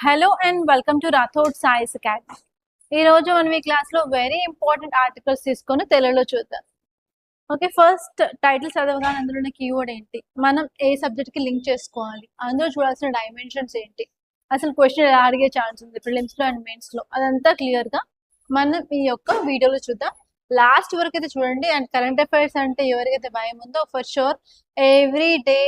Hello and welcome to Rathod Sai's academy. ఈ రోజు మనం ఈ క్లాస్లో వెరీ ఇంపార్టెంట్ ఆర్టికల్స్ తీసుకొని తెలుగులో చూద్దాం. ఓకే, ఫస్ట్ టైటిల్ చదవగానే అందులో ఉన్న కీవర్డ్ ఏంటి, మనం ఏ సబ్జెక్ట్కి లింక్ చేసుకోవాలి, అందులో చూడాల్సిన డైమెన్షన్స్ ఏంటి, అసలు క్వశ్చన్ ఎలా అడిగే ఛాన్స్ ఉంది ప్రిలిమ్స్లో అండ్ మెయిన్స్లో, అదంతా క్లియర్గా మనం ఈ యొక్క వీడియోలో చూద్దాం. లాస్ట్ వరకు అయితే చూడండి. అండ్ కరెంట్ అఫైర్స్ అంటే ఎవరికైతే భయం ఉందో for sure every day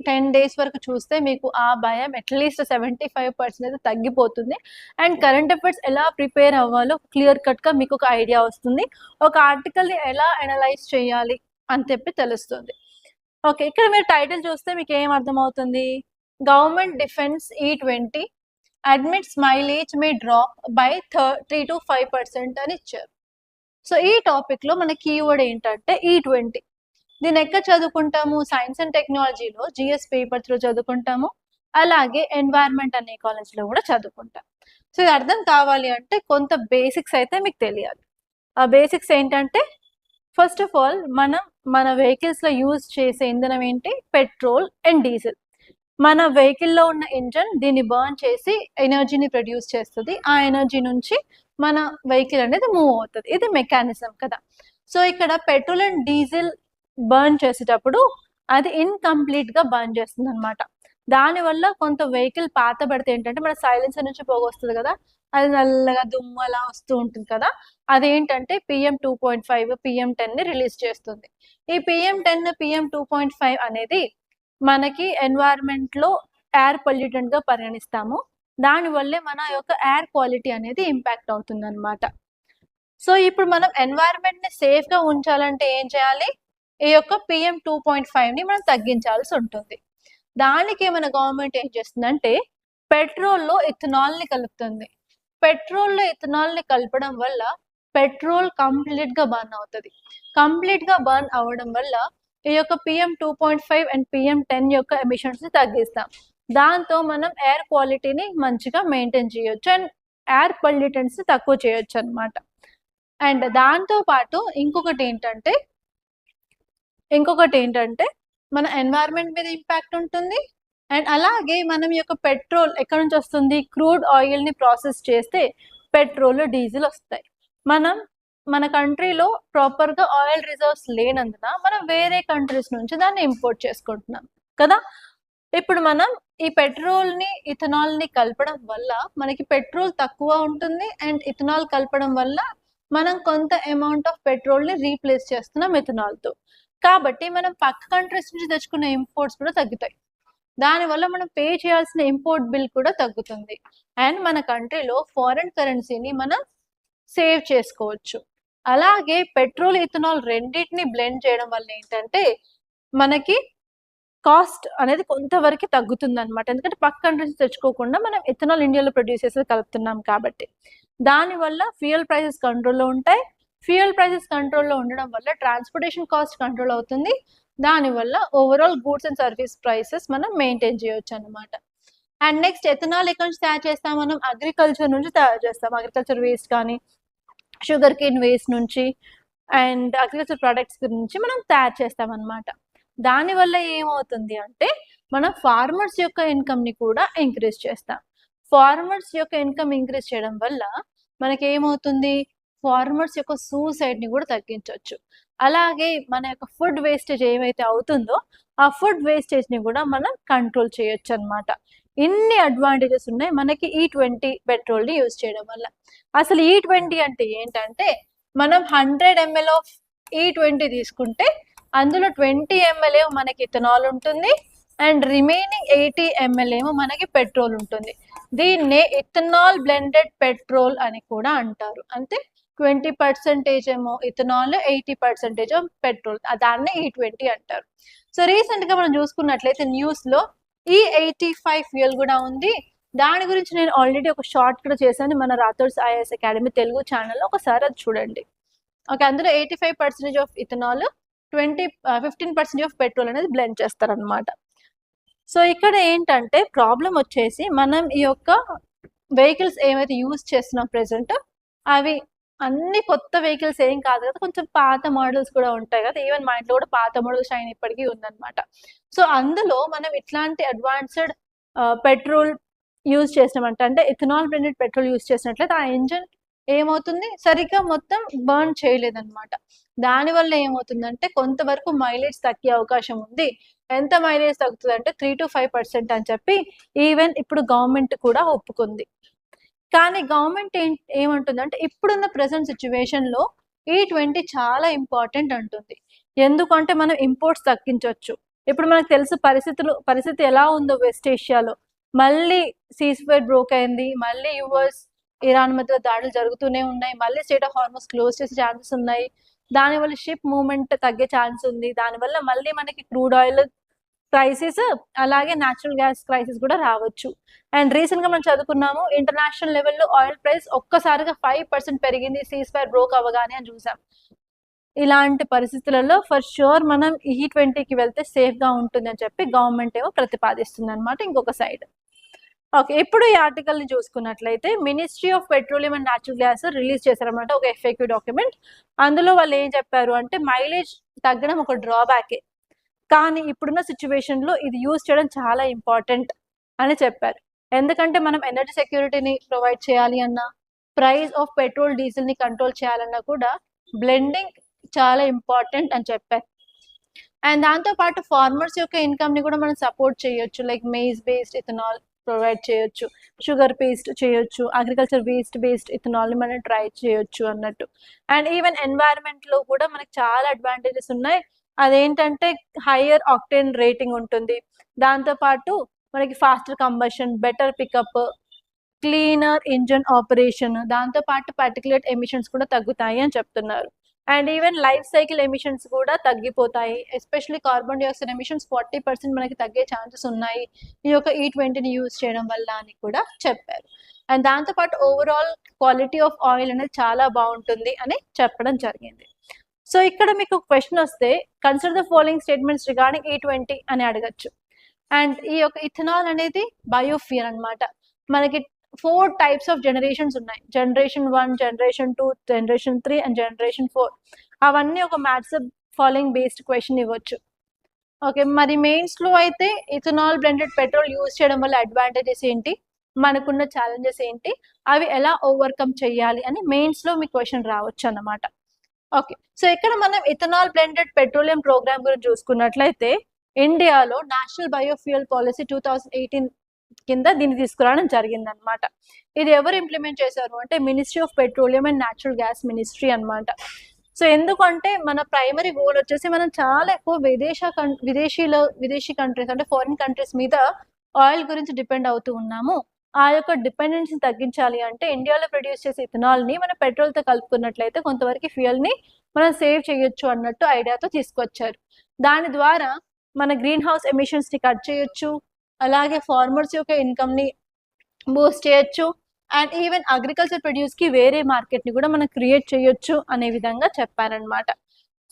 10 days వరకు చూస్తే మీకు ఆ భయం అట్లీస్ట్ 75% అయితే తగ్గిపోతుంది. అండ్ కరెంట్ అఫైర్స్ ఎలా ప్రిపేర్ అవ్వాలో క్లియర్ కట్గా మీకు ఒక ఐడియా వస్తుంది. ఒక ఆర్టికల్ని ఎలా అనలైజ్ చేయాలి అని చెప్పి తెలుస్తుంది. ఓకే, ఇక్కడ మీరు టైటిల్ చూస్తే మీకు ఏం అర్థమవుతుంది, government defence E20 admits mileage May drop by 3 to 5% అని ఇచ్చారు. సో ఈ టాపిక్లో మన కీవర్డ్ ఏంటంటే E20. దీన్ని ఎక్కడ చదువుకుంటాము, సైన్స్ అండ్ టెక్నాలజీలో జిఎస్ పేపర్స్లో చదువుకుంటాము, అలాగే ఎన్వైర్న్మెంట్ అనే కాలేజ్లో కూడా చదువుకుంటాం. సో ఇది అర్థం కావాలి అంటే కొంత బేసిక్స్ అయితే మీకు తెలియాలి. ఆ బేసిక్స్ ఏంటంటే ఫస్ట్ ఆఫ్ ఆల్ మన వెహికల్స్లో యూజ్ చేసే ఇంధనం ఏంటి, పెట్రోల్ అండ్ డీజిల్. మన వెహికల్లో ఉన్న ఇంజన్ దీన్ని బర్న్ చేసి ఎనర్జీని ప్రొడ్యూస్ చేస్తుంది. ఆ ఎనర్జీ నుంచి మన వెహికల్ అనేది మూవ్ అవుతుంది. ఇది మెకానిజం కదా. సో ఇక్కడ పెట్రోల్ అండ్ డీజిల్ బర్న్ చేసేటప్పుడు అది ఇన్కంప్లీట్గా బర్న్ చేస్తుంది అనమాట. దానివల్ల కొంత వెహికల్ పాత పడితే ఏంటంటే మన సైలెన్సర్ నుంచి పొగ వస్తుంది కదా, అది నల్లగా దుమ్ము అలా వస్తూ ఉంటుంది కదా, అదేంటంటే PM2.5 PM10ని రిలీజ్ చేస్తుంది. ఈ PM10 PM2.5 అనేది మనకి ఎన్వైర్న్మెంట్లో ఎయిర్ పొల్యూటెంట్గా పరిగణిస్తాము. దానివల్లే మన యొక్క ఎయిర్ క్వాలిటీ అనేది ఇంపాక్ట్ అవుతుంది అనమాట. సో ఇప్పుడు మనం ఎన్వైర్న్మెంట్ని సేఫ్గా ఉంచాలంటే ఏం చేయాలి, ఈ యొక్క PM2.5ని మనం తగ్గించాల్సి ఉంటుంది. దానికి మన గవర్నమెంట్ ఏం చేస్తుందంటే పెట్రోల్లో ఇథనాల్ని కలుపుతుంది. పెట్రోల్లో ఇథనాల్ని కలపడం వల్ల పెట్రోల్ కంప్లీట్గా బర్న్ అవుతుంది. కంప్లీట్గా బర్న్ అవ్వడం వల్ల ఈ యొక్క PM2.5 అండ్ PM10 యొక్క ఎమిషన్స్ని తగ్గిస్తాం. దాంతో మనం ఎయిర్ క్వాలిటీని మంచిగా మెయింటైన్ చేయొచ్చు అండ్ ఎయిర్ పొల్యూటెంట్స్ని తక్కువ చేయొచ్చు అనమాట. అండ్ దాంతోపాటు ఇంకొకటి ఏంటంటే మన ఎన్వైర్న్మెంట్ మీద ఇంపాక్ట్ ఉంటుంది. అండ్ అలాగే మనం యొక్క పెట్రోల్ ఎక్కడి నుంచి వస్తుంది, క్రూడ్ ఆయిల్ని ప్రాసెస్ చేస్తే పెట్రోల్ డీజిల్ వస్తాయి. మన కంట్రీలో ప్రాపర్గా ఆయిల్ రిజర్వ్స్ లేనందున మనం వేరే కంట్రీస్ నుంచి దాన్ని ఇంపోర్ట్ చేసుకుంటున్నాం కదా. ఇప్పుడు మనం ఈ పెట్రోల్ని ఇథనాల్ని కలపడం వల్ల మనకి పెట్రోల్ తక్కువ ఉంటుంది అండ్ ఇథనాల్ కలపడం వల్ల మనం కొంత అమౌంట్ ఆఫ్ పెట్రోల్ని రీప్లేస్ చేస్తున్నాం ఇథనాల్తో. కాబట్టి మనం పక్క కంట్రీస్ నుంచి తెచ్చుకునే ఇంపోర్ట్స్ కూడా తగ్గుతాయి. దానివల్ల మనం పే చేయాల్సిన ఇంపోర్ట్ బిల్ కూడా తగ్గుతుంది. అండ్ మన కంట్రీలో ఫారెన్ కరెన్సీని మనం సేవ్ చేసుకోవచ్చు. అలాగే పెట్రోల్ ఇథనాల్ రెండింటిని బ్లెండ్ చేయడం వల్ల ఏంటంటే మనకి కాస్ట్ అనేది కొంతవరకు తగ్గుతుంది అనమాట. ఎందుకంటే పక్క కంట్రీస్ తెచ్చుకోకుండా మనం ఇథనాల్ ఇండియాలో ప్రొడ్యూస్ చేసేది కలుపుతున్నాం కాబట్టి. దానివల్ల ఫ్యూయల్ ప్రైసెస్ కంట్రోల్లో ఉంటాయి. ఫ్యూయల్ ప్రైసెస్ కంట్రోల్లో ఉండడం వల్ల ట్రాన్స్పోర్టేషన్ కాస్ట్ కంట్రోల్ అవుతుంది. దానివల్ల overall goods and service prices మనం మెయింటైన్ చేయొచ్చు అనమాట. అండ్ నెక్స్ట్ ఎథనాల్ ఎక్కడి నుంచి తయారు చేస్తాం, మనం అగ్రికల్చర్ నుంచి తయారు చేస్తాం. అగ్రికల్చర్ వేస్ట్ కానీ షుగర్ కేన్ వేస్ట్ నుంచి అండ్ అగ్రికల్చర్ ప్రొడక్ట్స్ నుంచి మనం తయారు చేస్తాం అనమాట. దానివల్ల ఏమవుతుంది అంటే మనం ఫార్మర్స్ యొక్క ఇన్కమ్ని కూడా ఇంక్రీజ్ చేస్తాం. ఫార్మర్స్ యొక్క ఇన్కమ్ ఇంక్రీజ్ చేయడం వల్ల మనకి ఏమవుతుంది, ఫార్మర్స్ యొక్క సూసైడ్ని కూడా తగ్గించవచ్చు. అలాగే మన యొక్క ఫుడ్ వేస్టేజ్ ఏమైతే అవుతుందో ఆ ఫుడ్ వేస్టేజ్ని కూడా మనం కంట్రోల్ చేయొచ్చు అనమాట. ఇన్ని అడ్వాంటేజెస్ ఉన్నాయి మనకి E20 పెట్రోల్ని యూజ్ చేయడం వల్ల. అసలు E20 అంటే ఏంటంటే మనం 100 ml ఆఫ్ E20 తీసుకుంటే అందులో 20 ml ఏమో మనకి ఇథనాల్ ఉంటుంది అండ్ రిమైనింగ్ 80 ml ఏమో మనకి పెట్రోల్ ఉంటుంది. దీన్నే ఇథనాల్ బ్లెండెడ్ పెట్రోల్ అని కూడా అంటారు. అంటే 20% ఏమో ఇథనాల్, 80% పెట్రోల్, దాన్నే E20 అంటారు. సో రీసెంట్గా మనం చూసుకున్నట్లయితే న్యూస్లో E85 ఫ్యూయల్ కూడా ఉంది. దాని గురించి నేను ఆల్రెడీ ఒక షార్ట్ కూడా చేశాను మన రాథోడ్ ఐఏఎస్ అకాడమీ తెలుగు ఛానల్లో, ఒకసారి అది చూడండి. ఓకే, అందులో 85% ఆఫ్ ఇథనాల్, 15% ఆఫ్ పెట్రోల్ అనేది బ్లెండ్ చేస్తారనమాట. సో ఇక్కడ ఏంటంటే ప్రాబ్లం వచ్చేసి మనం ఈ యొక్క వెహికల్స్ ఏమైతే యూజ్ చేస్తున్నాం ప్రెసెంట్, అవి అన్ని కొత్త వెహికల్స్ ఏం కాదు కదా, కొంచెం పాత మోడల్స్ కూడా ఉంటాయి కదా. ఈవెన్ మా ఇంట్లో కూడా పాత మోడల్ షైన్ ఇప్పటికీ ఉందన్నమాట. సో అందులో మనం ఇట్లాంటి అడ్వాన్స్డ్ పెట్రోల్ యూజ్ చేసినామంటే అంటే ఇథనాల్ బ్లెండెడ్ పెట్రోల్ యూజ్ చేసినట్లయితే ఆ ఇంజన్ ఏమవుతుంది సరిగ్గా మొత్తం బర్న్ చేయలేదన్నమాట. దానివల్ల ఏమవుతుందంటే కొంతవరకు మైలేజ్ తగ్గే అవకాశం ఉంది. ఎంత మైలేజ్ తగ్గుతుంది అంటే 3-5% అని చెప్పి ఈవెన్ ఇప్పుడు గవర్నమెంట్ కూడా ఒప్పుకుంది. కానీ గవర్నమెంట్ ఏమంటుందంటే ఇప్పుడున్న ప్రెజెంట్ సిచ్యువేషన్‌లో E20 చాలా ఇంపార్టెంట్ అంటుంది. ఎందుకంటే మనం ఇంపోర్ట్స్ తగ్గించొచ్చు. ఇప్పుడు మనకు తెలుసు పరిస్థితి ఎలా ఉందో వెస్ట్ ఏషియాలో. మళ్ళీ సీజ్‌ఫైర్ బ్రోక్ అయింది. మళ్ళీ యూఎస్, ఇరాన్ మధ్య దాడులు జరుగుతూనే ఉన్నాయి. మళ్ళీ స్ట్రెయిట్ ఆఫ్ హార్మస్ క్లోజ్ చేసే ఛాన్సెస్ ఉన్నాయి. దానివల్ల షిప్ మూవ్‌మెంట్ తగ్గే ఛాన్స్ ఉంది. దానివల్ల మళ్ళీ మనకి క్రూడ్ ఆయిల్ క్రైసిస్ అలాగే న్యాచురల్ గ్యాస్ క్రైసిస్ కూడా రావచ్చు. అండ్ రీసెంట్‌గా మనం చదువుకున్నాము ఇంటర్నేషనల్ లెవెల్‌లో ఆయిల్ ప్రైస్ ఒక్కసారిగా 5% పెరిగింది సీజ్‌ఫైర్ బ్రోక్ అవ్వగానే అని చూసాం. ఇలాంటి పరిస్థితులలో ఫర్ ష్యూర్ మనం E20కి వెళ్తే సేఫ్‌గా ఉంటుందని చెప్పి గవర్నమెంట్ ఏమో ప్రతిపాదిస్తుందన్నమాట ఇంకొక సైడ్. ఓకే. ఇప్పుడు ఈ ఆర్టికల్‌ని చూసుకున్నట్లయితే ministry of petroleum and natural gas release చేశారన్నమాట ఒక ఎఫ్ఏక్యూ డాక్యుమెంట్. అందులో వాళ్ళు ఏం చెప్పారు అంటే మైలేజ్ తగ్గడం ఒక డ్రాబ్యాకే. కానీ ఇప్పుడున్న సిచ్యువేషన్‌లో ఇది యూజ్ చేయడం చాలా ఇంపార్టెంట్ అని చెప్పారు. ఎందుకంటే మనం ఎనర్జీ సెక్యూరిటీని ప్రొవైడ్ చేయాలి అన్నా, ప్రైస్ ఆఫ్ పెట్రోల్, డీజిల్‌ని కంట్రోల్ చేయాలన్నా కూడా బ్లెండింగ్ చాలా ఇంపార్టెంట్ అని చెప్పారు. అండ్ దాంతో పాటు ఫార్మర్స్ యొక్క ఇన్‌కమ్‌ని కూడా మనం సపోర్ట్ చేయొచ్చు. Like maize based ethanol provide చేయొచ్చు. షుగర్ పేస్ట్ చేయొచ్చు. అగ్రికల్చర్ వేస్ట్ బేస్డ్ ఇథనాల్‌ని మనం ట్రై చేయొచ్చు అన్నట్టు. అండ్ ఈవెన్ ఎన్వైర్న్‌మెంట్‌లో కూడా మనకు చాలా అడ్వాంటేజెస్ ఉన్నాయి. అదేంటంటే హైయర్ ఆక్టేన్ రేటింగ్ ఉంటుంది. దాంతో పాటు మనకి faster combustion, better pickup, cleaner engine operation, దాంతో పాటు పార్టిక్యులేట్ ఎమిషన్స్ కూడా తగ్గుతాయి అని చెప్తున్నారు. And even life cycle emissions కూడా తగ్గిపోతాయి. ఎస్పెషల్లీ కార్బన్ డయాక్సైడ్ ఎమిషన్స్ 40% మనకి తగ్గే ఛాన్సెస్ ఉన్నాయి ఈ యొక్క E20ని యూజ్ చేయడం వల్ల అని కూడా చెప్పారు. అండ్ దాంతో పాటు ఓవరాల్ క్వాలిటీ ఆఫ్ ఆయిల్ అనేది చాలా బాగుంటుంది అని చెప్పడం జరిగింది. సో ఇక్కడ మీకు క్వశ్చన్ వస్తే consider the following statements regarding E20 అని అడగచ్చు. అండ్ ఈ యొక్క ఇథనాల్ అనేది బయోఫ్యూయల్ అన్నమాట. మనకి 4 టైప్స్ ఆఫ్ జనరేషన్స్ ఉన్నాయి. Generation 1, generation 2, generation 3 and generation 4. అవన్నీ ఒక మ్యాథ్స్ ఫాలోయింగ్ బేస్డ్ క్వశ్చన్ ఇవ్వచ్చు. ఓకే. మరి మెయిన్స్‌లో అయితే ఇథనాల్ బ్లెండెడ్ పెట్రోల్ యూజ్ చేయడం వల్ల అడ్వాంటేజెస్ ఏంటి? మనకున్న ఛాలెంజెస్ ఏంటి? అవి ఎలా ఓవర్‌కమ్ చేయాలి అని మెయిన్స్‌లో మీకు క్వశ్చన్ రావచ్చు అన్నమాట. ఓకే. సో ఇక్కడ మనం ఇథనాల్ బ్లెండెడ్ పెట్రోలియం ప్రోగ్రామ్ గురించి చూసుకున్నట్లయితే ఇండియాలో నేషనల్ బయోఫ్యూయల్ పాలసీ 2018 కింద దీన్ని తీసుకురావడం జరిగిందనమాట. ఇది ఎవరు ఇంప్లిమెంట్ చేశారు అంటే ministry of petroleum and natural gas ministry అన్నమాట. సో ఎందుకంటే మన ప్రైమరీ గోల్ వచ్చేసి మనం చాలా ఎక్కువ విదేశీ కంట్రీస్ అంటే ఫారిన్ కంట్రీస్ మీద ఆయిల్ గురించి డిపెండ్ అవుతూ ఉన్నాము. ఆ యొక్క డిపెండెన్సీని తగ్గించాలి అంటే ఇండియాలో ప్రొడ్యూస్ చేసే ఇథనాల్‌ని మన పెట్రోల్‌తో కలుపుకున్నట్లయితే కొంతవరకు ఫ్యూయల్‌ని మనం సేవ్ చేయొచ్చు అన్నట్టు ఐడియాతో తీసుకొచ్చారు. దాని ద్వారా మన గ్రీన్ హౌస్ ఎమిషన్స్‌ని కట్ చేయొచ్చు. అలాగే ఫార్మర్స్ యొక్క ఇన్‌కమ్‌ని బూస్ట్ చేయొచ్చు. అండ్ ఈవెన్ అగ్రికల్చర్ ప్రొడ్యూస్‌కి వేరే మార్కెట్‌ని కూడా మనం క్రియేట్ చేయొచ్చు అనే విధంగా చెప్పారనమాట.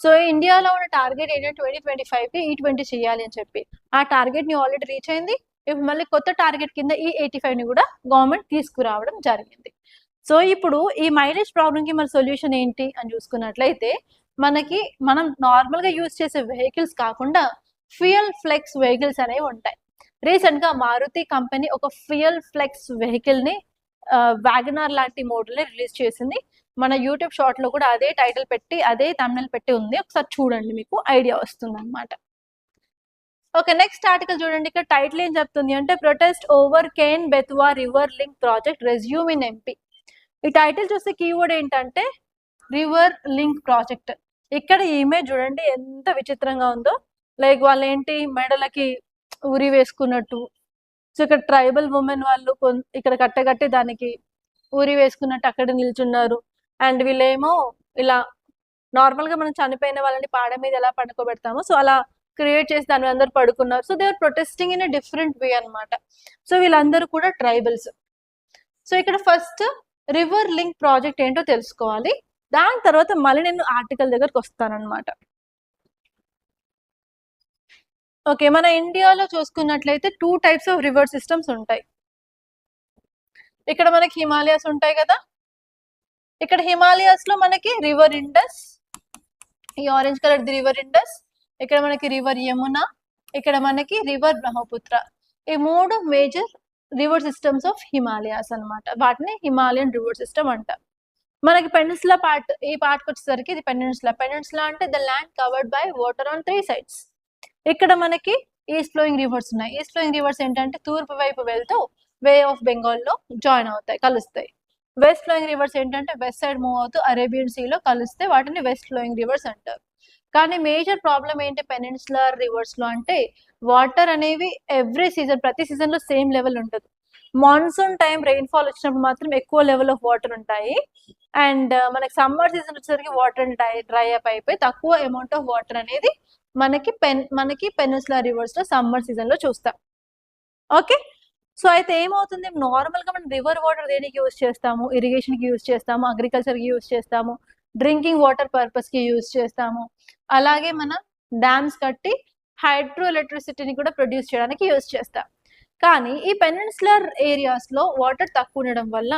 సో ఇండియాలో ఉన్న టార్గెట్ ఏంటంటే 2025కి E20 చేయాలి అని చెప్పి. ఆ టార్గెట్‌ని ఆల్రెడీ రీచ్ అయింది. ఇప్పుడు మళ్ళీ కొత్త టార్గెట్ కింద E85ని కూడా గవర్నమెంట్ తీసుకురావడం జరిగింది. సో ఇప్పుడు ఈ మైలేజ్ ప్రాబ్లమ్‌కి మన సొల్యూషన్ ఏంటి అని చూసుకున్నట్లయితే మనం నార్మల్‌గా యూజ్ చేసే వెహికల్స్ కాకుండా ఫ్యూయల్ ఫ్లెక్స్ వెహికల్స్ అనేవి ఉంటాయి. రీసెంట్‌గా మారుతి కంపెనీ ఒక ఫ్యూయల్ ఫ్లెక్స్ వెహికల్‌ని వ్యాగనార్ లాంటి మోడల్‌ని రిలీజ్ చేసింది. మన యూట్యూబ్ షార్ట్‌లో కూడా అదే టైటిల్ పెట్టి, అదే థంబ్‌నెయిల్ పెట్టి ఉంది. ఒకసారి చూడండి మీకు ఐడియా వస్తుందన్నమాట. ఓకే. నెక్స్ట్ ఆర్టికల్ చూడండి. ఇక్కడ టైటిల్ ఏం చెప్తుంది అంటే protest over Ken Betwa river link project resume in MP. ఈ టైటిల్ చూస్తే కీవర్డ్ ఏంటంటే రివర్ లింక్ ప్రాజెక్ట్. ఇక్కడ ఈ ఇమేజ్ చూడండి ఎంత విచిత్రంగా ఉందో. లైక్ వాళ్ళేంటి మెడలకి ఉరి వేసుకున్నట్టు. సో ఇక్కడ ట్రైబల్ ఉమెన్ వాళ్ళు ఇక్కడ కట్టగట్టి దానికి ఉరి వేసుకున్నట్టు అక్కడ నిల్చున్నారు. అండ్ వీళ్ళేమో ఇలా నార్మల్‌గా మనం చనిపోయిన వాళ్ళని పాడ మీద ఎలా పడుకోబెడతామో సో అలా క్రియేట్ చేసి దాని మీద అందరూ పడుకున్నారు. So they are protesting in a different way అన్నమాట. సో వీళ్ళందరూ కూడా ట్రైబల్స్. సో ఇక్కడ ఫస్ట్ రివర్ లింక్ ప్రాజెక్ట్ ఏంటో తెలుసుకోవాలి. దాని తర్వాత మళ్ళీ నేను ఆర్టికల్ దగ్గరకు వస్తానన్నమాట. ఓకే. మన ఇండియాలో చూసుకున్నట్లయితే 2 టైప్స్ ఆఫ్ రివర్ సిస్టమ్స్ ఉంటాయి. ఇక్కడ మనకి హిమాలయాస్ ఉంటాయి కదా. ఇక్కడ హిమాలయాస్‌లో మనకి రివర్ ఇండస్, ఈ orange colour the river Indus, ఇక్కడ మనకి రివర్ యమున, ఇక్కడ మనకి రివర్ బ్రహ్మపుత్ర. ఈ 3 major river systems of Himalayas అన్నమాట. వాటిని హిమాలయన్ రివర్ సిస్టమ్ అంటారు. మనకి పెనిన్సులా పార్ట్, ఈ పార్ట్కి వచ్చేసరికి ఇది పెనిన్సులా. పెనిన్సులా అంటే the land covered by water on 3 sides. ఇక్కడ మనకి ఈస్ట్ ఫ్లోయింగ్ రివర్స్ ఉన్నాయి. ఈస్ట్ ఫ్లోయింగ్ రివర్స్ ఏంటంటే తూర్పు వైపు వెళ్తూ వే ఆఫ్ బెంగాల్లో జాయిన్ అవుతాయి, కలుస్తాయి. వెస్ట్ ఫ్లోయింగ్ రివర్స్ ఏంటంటే వెస్ట్ సైడ్ మూవ్ అవుతూ అరేబియన్ సీలో కలిస్తే వాటిని వెస్ట్ ఫ్లోయింగ్ రివర్స్ అంటారు. కానీ మేజర్ ప్రాబ్లం ఏంటి పెనిన్సులర్ రివర్స్ లో అంటే వాటర్ అనేవి ఎవ్రీ సీజన్, ప్రతి సీజన్ లో సేమ్ లెవెల్ ఉంటుంది. మాన్సూన్ టైం రెయిన్ఫాల్ వచ్చినప్పుడు మాత్రం ఎక్కువ లెవెల్ ఆఫ్ వాటర్ ఉంటాయి. అండ్ మనకి సమ్మర్ సీజన్ వచ్చేసరికి వాటర్ డ్రై అప్ అయిపోయి తక్కువ అమౌంట్ ఆఫ్ వాటర్ అనేది మనకి పెనిన్సులర్ రివర్స్ లో సమ్మర్ సీజన్ లో చూస్తాం. ఓకే, సో అయితే ఏమవుతుంది, నార్మల్ గా మనం రివర్ వాటర్ దేనికి యూజ్ చేస్తాము, ఇరిగేషన్ కి యూజ్ చేస్తాము, అగ్రికల్చర్ కి యూజ్ చేస్తాము, డ్రింకింగ్ వాటర్ పర్పస్ కి యూజ్ చేస్తాము. అలాగే మనం డ్యామ్స్ కట్టి హైడ్రో ఎలక్ట్రిసిటీని కూడా ప్రొడ్యూస్ చేయడానికి యూజ్ చేస్తాం. కానీ ఈ పెనిన్సులర్ ఏరియాస్ లో వాటర్ తక్కువ ఉండడం వల్ల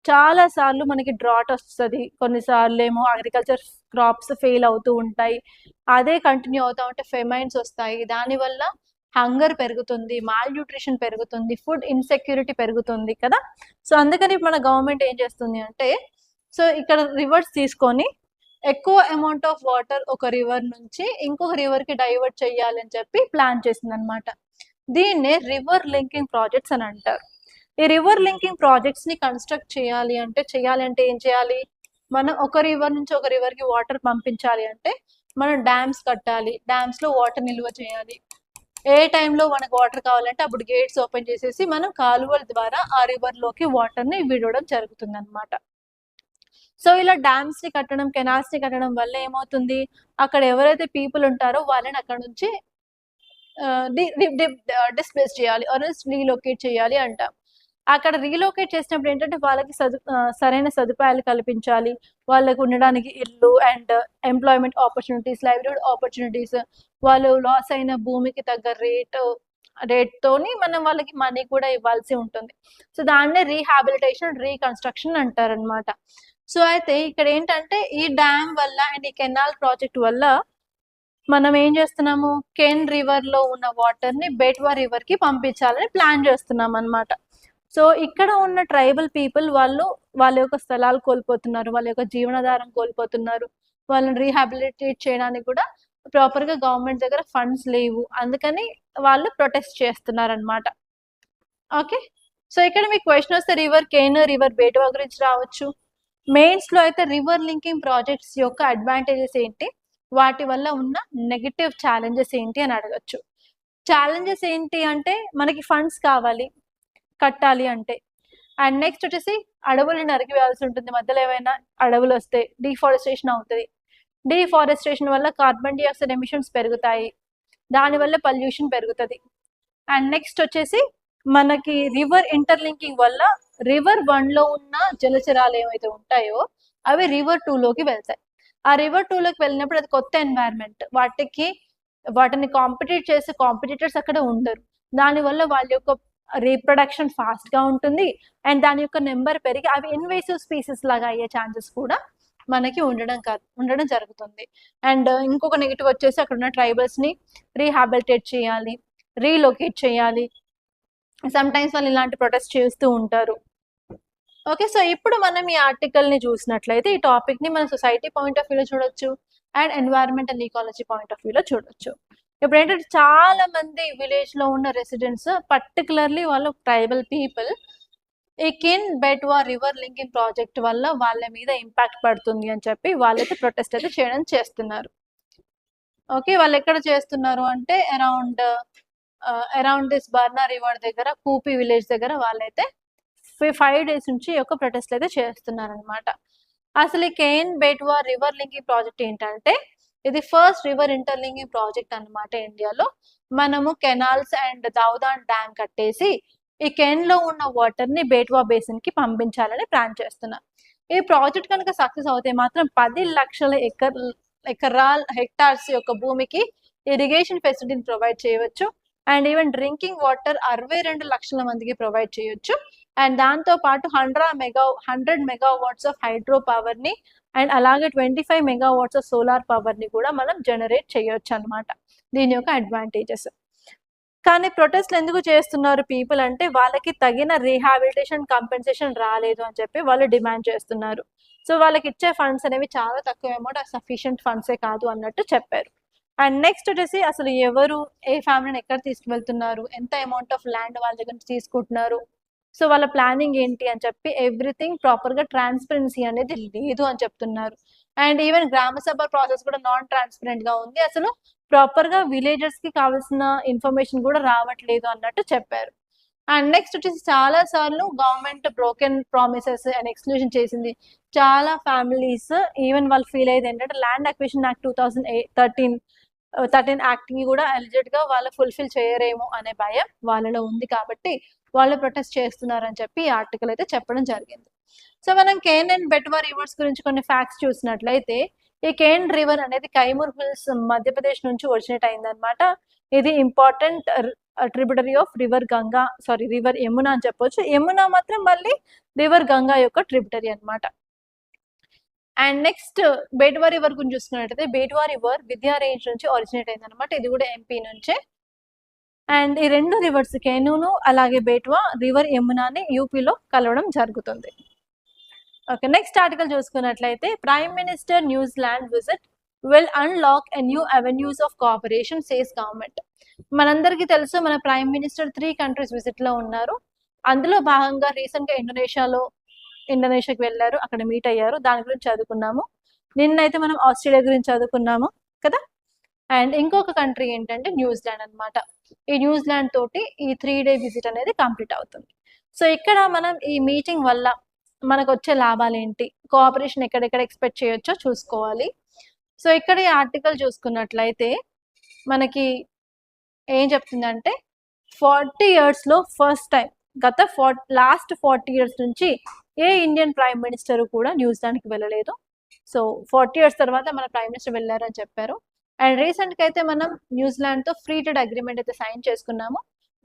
చాలా సార్లు మనకి డ్రాట్ వస్తుంది, కొన్నిసార్లు ఏమో అగ్రికల్చర్ క్రాప్స్ ఫెయిల్ అవుతూ ఉంటాయి, అదే కంటిన్యూ అవుతా ఉంటే ఫెమైన్స్ వస్తాయి. దానివల్ల హంగర్ పెరుగుతుంది, మాల్ న్యూట్రిషన్ పెరుగుతుంది, ఫుడ్ ఇన్సెక్యూరిటీ పెరుగుతుంది కదా. సో అందుకని మన గవర్నమెంట్ ఏం చేస్తుంది అంటే, సో ఇక్కడ రివర్స్ తీసుకొని ఎక్కువ అమౌంట్ ఆఫ్ వాటర్ ఒక రివర్ నుంచి ఇంకొక రివర్ కి డైవర్ట్ చేయాలి అని చెప్పి ప్లాన్ చేసింది అనమాట. దీన్నే రివర్ లింకింగ్ ప్రాజెక్ట్స్ అని అంటారు. ఈ రివర్ లింకింగ్ ప్రాజెక్ట్స్ ని కన్స్ట్రక్ట్ చేయాలి అంటే ఏం చేయాలి, మనం ఒక రివర్ నుంచి ఒక రివర్ కి వాటర్ పంపించాలి అంటే మనం డ్యామ్స్ కట్టాలి, డ్యామ్స్ లో వాటర్ నిల్వ చేయాలి. ఏ టైంలో మనకు వాటర్ కావాలంటే అప్పుడు గేట్స్ ఓపెన్ చేసేసి మనం కాలువల ద్వారా ఆ రివర్ లోకి వాటర్ ని విడవడం జరుగుతుంది అనమాట. సో ఇలా డ్యామ్స్ ని కట్టడం, కెనాల్స్ ని కట్టడం వల్ల ఏమవుతుంది, అక్కడ ఎవరైతే పీపుల్ ఉంటారో వాళ్ళని అక్కడ నుంచి డిస్ప్లేస్ చేయాలి, రీలొకేట్ చేయాలి అంటాం. అక్కడ రీలొకేట్ చేసినప్పుడు ఏంటంటే వాళ్ళకి సరైన సదుపాయాలు కల్పించాలి, వాళ్ళకు ఉండడానికి ఇల్లు and employment opportunities, livelihood opportunities, వాళ్ళు లాస్ అయిన భూమికి తగ్గ రేట్తోని మనం వాళ్ళకి మనీ కూడా ఇవ్వాల్సి ఉంటుంది. సో దాన్నే రీహాబిలిటేషన్, రీకన్స్ట్రక్షన్ అంటారనమాట. సో అయితే ఇక్కడ ఏంటంటే ఈ డ్యామ్ వల్ల అండ్ ఈ కెనాల్ ప్రాజెక్ట్ వల్ల మనం ఏం చేస్తున్నాము, కెన్ రివర్ లో ఉన్న వాటర్ ని బెట్వా రివర్ కి పంపించాలని ప్లాన్ చేస్తున్నాం అనమాట. సో ఇక్కడ ఉన్న ట్రైబల్ పీపుల్ వాళ్ళ యొక్క స్థలాలు కోల్పోతున్నారు, వాళ్ళ యొక్క జీవనాధారం కోల్పోతున్నారు, వాళ్ళని రీహాబిలిటేట్ చేయడానికి కూడా ప్రాపర్ గా గవర్నమెంట్ దగ్గర ఫండ్స్ లేవు, అందుకని వాళ్ళు ప్రొటెస్ట్ చేస్తున్నారు అనమాట. ఓకే, సో ఇక్కడ మీకు క్వశ్చన్ వస్తే రివర్ కేన్, రివర్ బేటవా గురించి రావచ్చు. మెయిన్స్ లో అయితే రివర్ లింకింగ్ ప్రాజెక్ట్స్ యొక్క అడ్వాంటేజెస్ ఏంటి, వాటి వల్ల ఉన్న నెగటివ్ ఛాలెంజెస్ ఏంటి అని అడగచ్చు. ఛాలెంజెస్ ఏంటి అంటే మనకి ఫండ్స్ కావాలి కట్టాలి అంటే, అండ్ నెక్స్ట్ వచ్చేసి అడవుల్ని నరికివేయాల్సి ఉంటుంది, మధ్యలో ఏమైనా అడవులు వస్తే డీఫారెస్టేషన్ అవుతుంది, డీఫారెస్టేషన్ వల్ల కార్బన్ డైఆక్సైడ్ ఎమిషన్స్ పెరుగుతాయి, దానివల్ల పొల్యూషన్ పెరుగుతుంది. అండ్ నెక్స్ట్ వచ్చేసి మనకి రివర్ ఇంటర్లింకింగ్ వల్ల రివర్ 1 లో ఉన్న జలచరాలు ఏవైతే ఉంటాయో అవి రివర్ 2 లోకి వెళ్తాయి. ఆ రివర్ 2 లోకి వెళ్ళినప్పుడు అది కొత్త ఎన్వైరన్మెంట్, వాటిని కాంపిటీట్ చేసే కాంపిటీటర్స్ అక్కడ ఉండరు, దానివల్ల వాళ్ళ యొక్క రీప్రొడక్షన్ ఫాస్ట్ గా ఉంటుంది అండ్ దాని యొక్క నెంబర్ పెరిగి అవి ఇన్వేసివ్ స్పీసీస్ లాగా అయ్యే ఛాన్సెస్ కూడా మనకి ఉండడం జరుగుతుంది. అండ్ ఇంకొక నెగిటివ్ వచ్చేసి అక్కడ ఉన్న ట్రైబల్స్ ని రీహాబిలిటేట్ చేయాలి, రీలొకేట్ చేయాలి, సమ్ టైమ్స్ వాళ్ళు ఇలాంటి ప్రొటెస్ట్ చేస్తూ ఉంటారు. ఓకే, సో ఇప్పుడు మనం ఈ ఆర్టికల్ ని చూసినట్లయితే ఈ టాపిక్ ని మన సొసైటీ పాయింట్ ఆఫ్ వ్యూలో చూడొచ్చు and environment and ecology point of వ్యూలో చూడొచ్చు. ఇప్పుడు ఏంటంటే చాలా మంది విలేజ్ లో ఉన్న రెసిడెంట్స్, పర్టికులర్లీ వాళ్ళు ట్రైబల్ పీపుల్, ఈ can Betwa river linking project వల్ల వాళ్ళ మీద ఇంపాక్ట్ పడుతుంది అని చెప్పి వాళ్ళైతే ప్రొటెస్ట్ అయితే చేస్తున్నారు. ఓకే, వాళ్ళు ఎక్కడ చేస్తున్నారు అంటే అరౌండ్ దిస్ బర్నా రివర్ దగ్గర, కూపి విలేజ్ దగ్గర వాళ్ళైతే 5 days నుంచి ఒక ప్రొటెస్ట్ అయితే చేస్తున్నారు అనమాట. అసలు ఈ can Betwa river linking project ఏంటంటే ఇది ఫస్ట్ రివర్ ఇంటర్లింకింగ్ ప్రాజెక్ట్ అనమాట ఇండియాలో. మనము కెనాల్స్ అండ్ దౌదాన్ డ్యామ్ కట్టేసి ఈ కెన్ లో ఉన్న వాటర్ ని బేట్వా బేసిన్ కి పంపించాలని ప్లాన్ చేస్తున్నాం. ఈ ప్రాజెక్ట్ కనుక సక్సెస్ అవుతే మాత్రం 10 లక్షల హెక్టార్స్ యొక్క భూమికి ఇరిగేషన్ ఫెసిలిటీని ప్రొవైడ్ చేయవచ్చు అండ్ ఈవెన్ డ్రింకింగ్ వాటర్ 62 లక్షల మందికి ప్రొవైడ్ చేయొచ్చు. అండ్ దాంతో పాటు 100 మెగావాట్స్ ఆఫ్ హైడ్రో పవర్ ని అండ్ అలాగే 25 మెగావాట్స్ ఆఫ్ సోలార్ పవర్ ని కూడా మనం జనరేట్ చేయొచ్చు అనమాట. దీని యొక్క అడ్వాంటేజెస్. కానీ ప్రొటెస్ట్లు ఎందుకు చేస్తున్నారు పీపుల్ అంటే వాళ్ళకి తగిన రీహాబిలిటేషన్ కంపెన్సేషన్ రాలేదు అని చెప్పి వాళ్ళు డిమాండ్ చేస్తున్నారు. సో వాళ్ళకి ఇచ్చే ఫండ్స్ అనేవి చాలా తక్కువ అమౌంట్, సఫిషియంట్ ఫండ్సే కాదు అన్నట్టు చెప్పారు. అండ్ నెక్స్ట్ వచ్చేసి అసలు ఎవరు ఏ ఫ్యామిలీని ఎక్కడ తీసుకువెళ్తున్నారు, ఎంత అమౌంట్ ఆఫ్ ల్యాండ్ వాళ్ళ దగ్గర నుంచి తీసుకుంటున్నారు, సో వాళ్ళ ప్లానింగ్ ఏంటి అని చెప్పి ఎవ్రీథింగ్ ప్రాపర్గా ట్రాన్స్పరెన్సీ అనేది లేదు అని చెప్తున్నారు. అండ్ ఈవెన్ గ్రామ సభ ప్రాసెస్ కూడా నాన్ ట్రాన్స్పరెంట్గా ఉంది, అసలు ప్రాపర్గా విలేజర్స్కి కావాల్సిన ఇన్ఫర్మేషన్ కూడా రావట్లేదు అన్నట్టు చెప్పారు. అండ్ నెక్స్ట్ వచ్చేసి చాలా సార్లు government broken promises and exclusion చేసింది. చాలా ఫ్యామిలీస్ ఈవెన్ వాళ్ళు ఫీల్ అయ్యేది ఏంటంటే ల్యాండ్ అక్విజిషన్ యాక్ట్ 2013 యాక్ట్ని కూడా ఎలిజిబుల్గా వాళ్ళు ఫుల్ఫిల్ చేయరేమో అనే భయం వాళ్ళలో ఉంది, కాబట్టి వాళ్ళు ప్రొటెస్ట్ చేస్తున్నారని చెప్పి ఈ ఆర్టికల్ అయితే చెప్పడం జరిగింది. సో మనం కేన్ అండ్ బెట్వా రివర్స్ గురించి కొన్ని ఫ్యాక్ట్స్ చూసినట్లయితే ఈ కేన్ రివర్ అనేది కైమూర్ హిల్స్ మధ్యప్రదేశ్ నుంచి ఒరిజినేట్ అయిందనమాట. ఇది important tributary of river Yamuna అని చెప్పొచ్చు. యమునా మాత్రం మళ్ళీ రివర్ గంగా యొక్క ట్రిబ్యూటరీ అనమాట. అండ్ నెక్స్ట్ బేట్వా రివర్ గురించి చూసుకున్నట్టయితే బేట్వా రివర్ విద్యా రేంజ్ నుంచి ఒరిజినేట్ అయింది అనమాట. ఇది కూడా ఎంపీ నుంచే. అండ్ ఈ రెండు రివర్స్ కేనూను అలాగే బేట్వా రివర్ యమునాని యూపీలో కలవడం జరుగుతుంది. ఓకే, నెక్స్ట్ ఆర్టికల్ చూసుకున్నట్లయితే prime minister New Zealand visit will unlock a new avenues of cooperation says government. మనందరికీ తెలుసు మన ప్రైమ్ మినిస్టర్ 3 కంట్రీస్ విజిట్లో ఉన్నారు. అందులో భాగంగా రీసెంట్గా ఇండోనేషియాకి వెళ్ళారు, అక్కడ మీట్ అయ్యారు, దాని గురించి చదువుకున్నాము. నిన్నైతే మనం ఆస్ట్రేలియా గురించి చదువుకున్నాము కదా. అండ్ ఇంకొక కంట్రీ ఏంటంటే న్యూజిలాండ్ అనమాట. ఈ న్యూజిలాండ్ తోటి ఈ 3 డే విజిట్ అనేది కంప్లీట్ అవుతుంది. సో ఇక్కడ మనం ఈ మీటింగ్ వల్ల మనకు వచ్చే లాభాలు ఏంటి, కోఆపరేషన్ ఎక్కడెక్కడ ఎక్స్పెక్ట్ చేయొచ్చో చూసుకోవాలి. సో ఇక్కడ ఈ ఆర్టికల్ చూసుకున్నట్లయితే మనకి ఏం చెప్తుందంటే 40 yearsలో ఫస్ట్ టైం లాస్ట్ 40 years నుంచి ఏ ఇండియన్ ప్రైమ్ మినిస్టర్ కూడా న్యూజిలాండ్కి వెళ్ళలేదు. సో 40 years తర్వాత మన ప్రైమ్ మినిస్టర్ వెళ్ళారని చెప్పారు. అండ్ రీసెంట్గా అయితే మనం న్యూజిలాండ్తో ఫ్రీ ట్రేడ్ అగ్రిమెంట్ అయితే సైన్ చేసుకున్నాము,